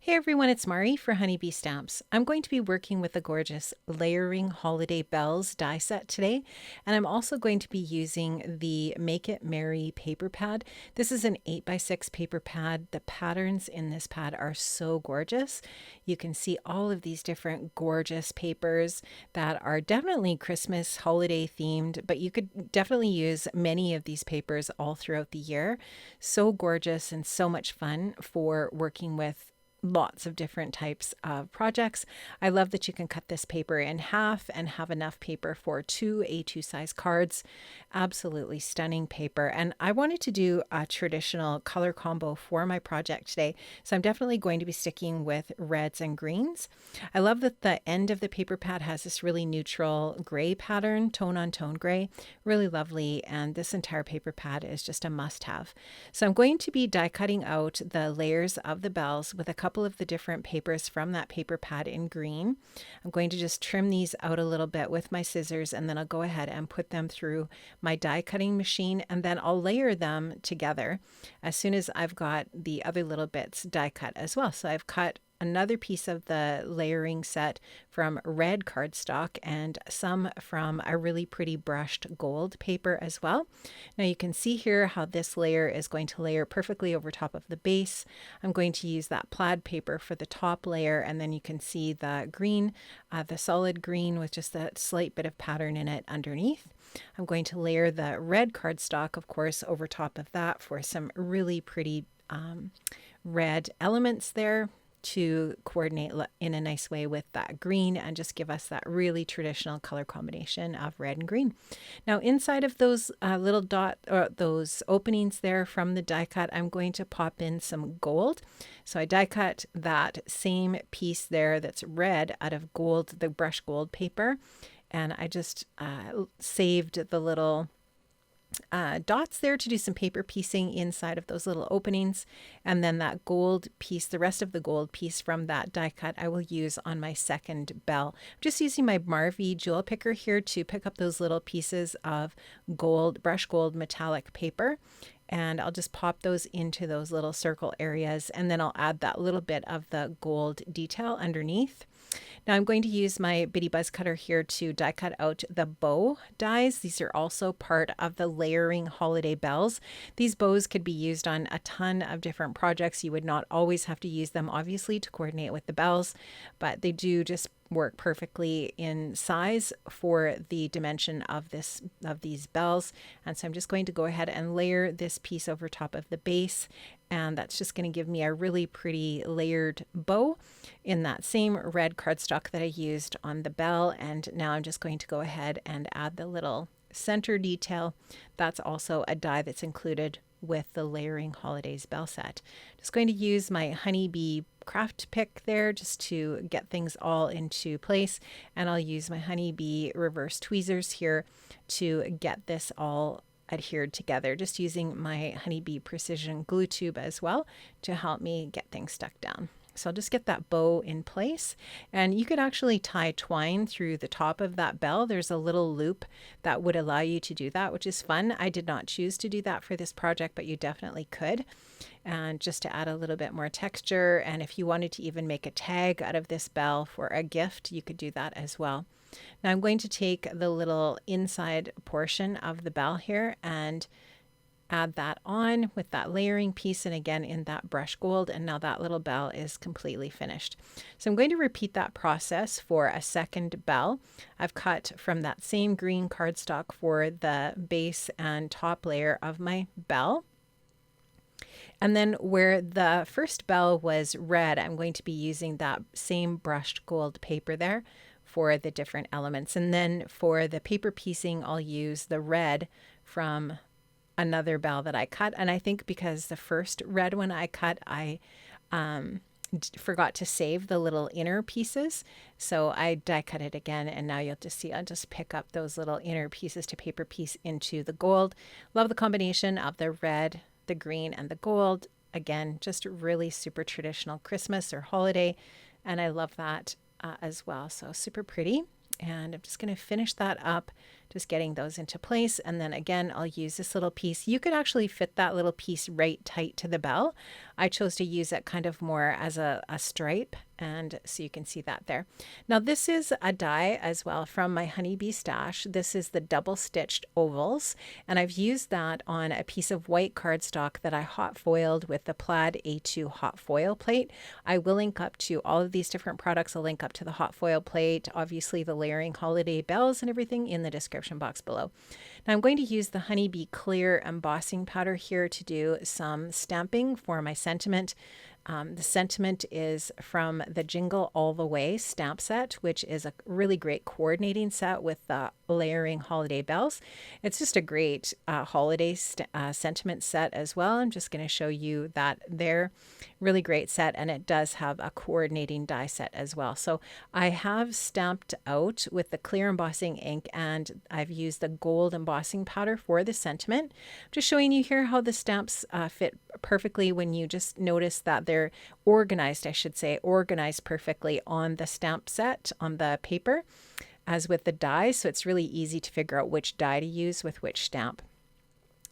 Hey everyone, it's Mari for Honeybee Stamps. I'm going to be working with the gorgeous Layering Holiday Bells die set today, and I'm also going to be using the Make It Merry paper pad. This is an 8x6 paper pad. The patterns in this pad are so gorgeous. You can see all of these different gorgeous papers that are definitely Christmas holiday themed, but you could definitely use many of these papers all throughout the year. So gorgeous and so much fun for working with lots of different types of projects. I love that you can cut this paper in half and have enough paper for two A2 size cards. Absolutely stunning paper. And I wanted to do a traditional color combo for my project today. So I'm definitely going to be sticking with reds and greens. I love that the end of the paper pad has this really neutral gray pattern, tone on tone gray. Really lovely. And this entire paper pad is just a must have. So I'm going to be die cutting out the layers of the bells with a couple of the different papers from that paper pad in green. I'm going to just trim these out a little bit with my scissors, and then I'll go ahead and put them through my die cutting machine, and then I'll layer them together as soon as I've got the other little bits die cut as well. So I've cut another piece of the layering set from red cardstock and some from a really pretty brushed gold paper as well. Now you can see here how this layer is going to layer perfectly over top of the base. I'm going to use that plaid paper for the top layer, and then you can see the green, the solid green with just a slight bit of pattern in it underneath. I'm going to layer the red cardstock, of course, over top of that for some really pretty red elements there to coordinate in a nice way with that green and just give us that really traditional color combination of red and green. Now inside of those little dot or those openings there from the die cut, I'm going to pop in some gold. So I die cut that same piece there that's red out of gold, the brush gold paper, and I just saved the little dots there to do some paper piecing inside of those little openings. And then that gold piece, the rest of the gold piece from that die cut, I will use on my second bell. I'm just using my Marvy jewel picker here to pick up those little pieces of gold, brush gold metallic paper. And I'll just pop those into those little circle areas, and then I'll add that little bit of the gold detail underneath. Now I'm going to use my Bitty Buzz cutter here to die cut out the bow dies. These are also part of the Layering Holiday Bells. These bows could be used on a ton of different projects. You would not always have to use them, obviously, to coordinate with the bells, but they do just work perfectly in size for the dimension of these bells. And so I'm just going to go ahead and layer this piece over top of the base, and that's just going to give me a really pretty layered bow in that same red cardstock that I used on the bell. And now I'm just going to go ahead and add the little center detail. That's also a die that's included with the Layering Holidays bell set. Just going to use my Honeybee craft pick there just to get things all into place, and I'll use my Honeybee reverse tweezers here to get this all adhered together, just using my Honeybee precision glue tube as well to help me get things stuck down. So I'll just get that bow in place, and you could actually tie twine through the top of that bell. There's a little loop that would allow you to do that, which is fun. I did not choose to do that for this project, but you definitely could. And just to add a little bit more texture, and if you wanted to even make a tag out of this bell for a gift, you could do that as well. Now I'm going to take the little inside portion of the bell here and add that on with that layering piece, and again in that brush gold, and now that little bell is completely finished. So I'm going to repeat that process for a second bell. I've cut from that same green cardstock for the base and top layer of my bell. And then where the first bell was red, I'm going to be using that same brushed gold paper there for the different elements. And then for the paper piecing, I'll use the red from another bell that I cut. And I think because the first red one I cut, I forgot to save the little inner pieces. So I die cut it again, and now you'll just see I'll just pick up those little inner pieces to paper piece into the gold. Love the combination of the red, the green, and the gold. Again, just really super traditional Christmas or holiday, and I love that as well. So super pretty. And I'm just going to finish that up just getting those into place. And then again, I'll use this little piece. You could actually fit that little piece right tight to the bell. I chose to use it kind of more as a stripe, and so you can see that there. Now this is a die as well from my honeybee stash. This is the double stitched ovals, and I've used that on a piece of white cardstock that I hot foiled with the plaid A2 hot foil plate. I will link up to all of these different products. I'll link up to the hot foil plate, obviously the layering holiday bells and everything in the description box below. Now I'm going to use the honeybee clear embossing powder here to do some stamping for my sentiment. The sentiment is from the Jingle All the Way stamp set, which is a really great coordinating set with the layering holiday bells. It's just a great holiday sentiment set as well. I'm just going to show you that there. Really great set, and it does have a coordinating die set as well. So I have stamped out with the clear embossing ink, and I've used the gold embossing powder for the sentiment. I'm just showing you here how the stamps fit perfectly when you just notice that they're organized, I should say, organized perfectly on the stamp set on the paper as with the die. So it's really easy to figure out which die to use with which stamp.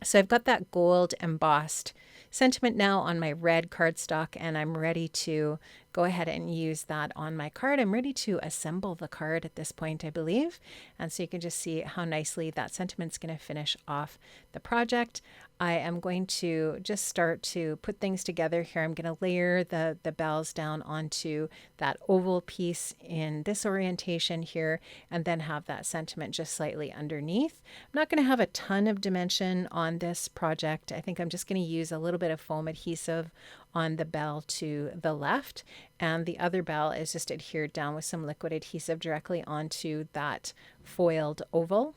So I've got that gold embossed sentiment now on my red cardstock, and I'm ready to go ahead and use that on my card. I'm ready to assemble the card at this point, I believe. And so you can just see how nicely that sentiment's going to finish off the project. I am going to just start to put things together here. I'm going to layer the bells down onto that oval piece in this orientation here, and then have that sentiment just slightly underneath. I'm not going to have a ton of dimension on this project. I think I'm just going to use a little bit of foam adhesive on the bell to the left, and the other bell is just adhered down with some liquid adhesive directly onto that foiled oval.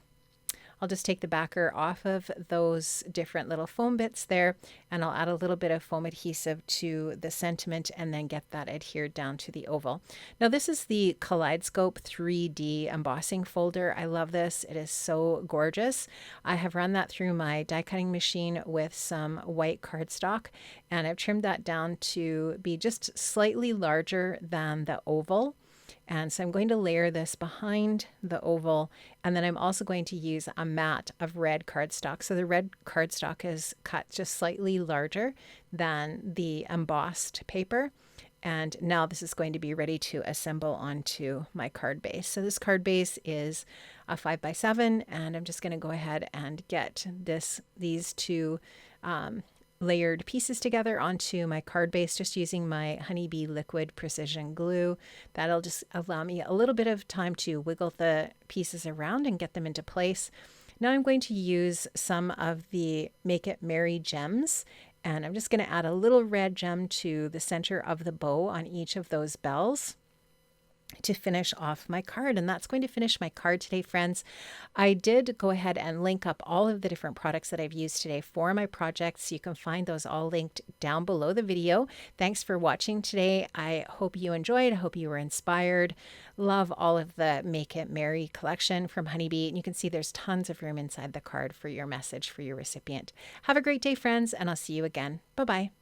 I'll just take the backer off of those different little foam bits there, and I'll add a little bit of foam adhesive to the sentiment and then get that adhered down to the oval. Now this is the Kaleidoscope 3D embossing folder. I love this. It is so gorgeous. I have run that through my die cutting machine with some white cardstock, and I've trimmed that down to be just slightly larger than the oval. And so I'm going to layer this behind the oval, and then I'm also going to use a mat of red cardstock. So the red cardstock is cut just slightly larger than the embossed paper. And now this is going to be ready to assemble onto my card base. So this card base is a 5x7, and I'm just going to go ahead and get these two layered pieces together onto my card base, just using my honeybee liquid precision glue. That'll just allow me a little bit of time to wiggle the pieces around and get them into place. Now I'm going to use some of the Make It Merry gems, and I'm just going to add a little red gem to the center of the bow on each of those bells to finish off my card. And that's going to finish my card today, friends. I did go ahead and link up all of the different products that I've used today for my projects. You can find those all linked down below the video. Thanks for watching today. I hope you enjoyed. I hope you were inspired. Love all of the Make It Merry collection from Honeybee. And you can see there's tons of room inside the card for your message for your recipient. Have a great day, friends, and I'll see you again. Bye-bye.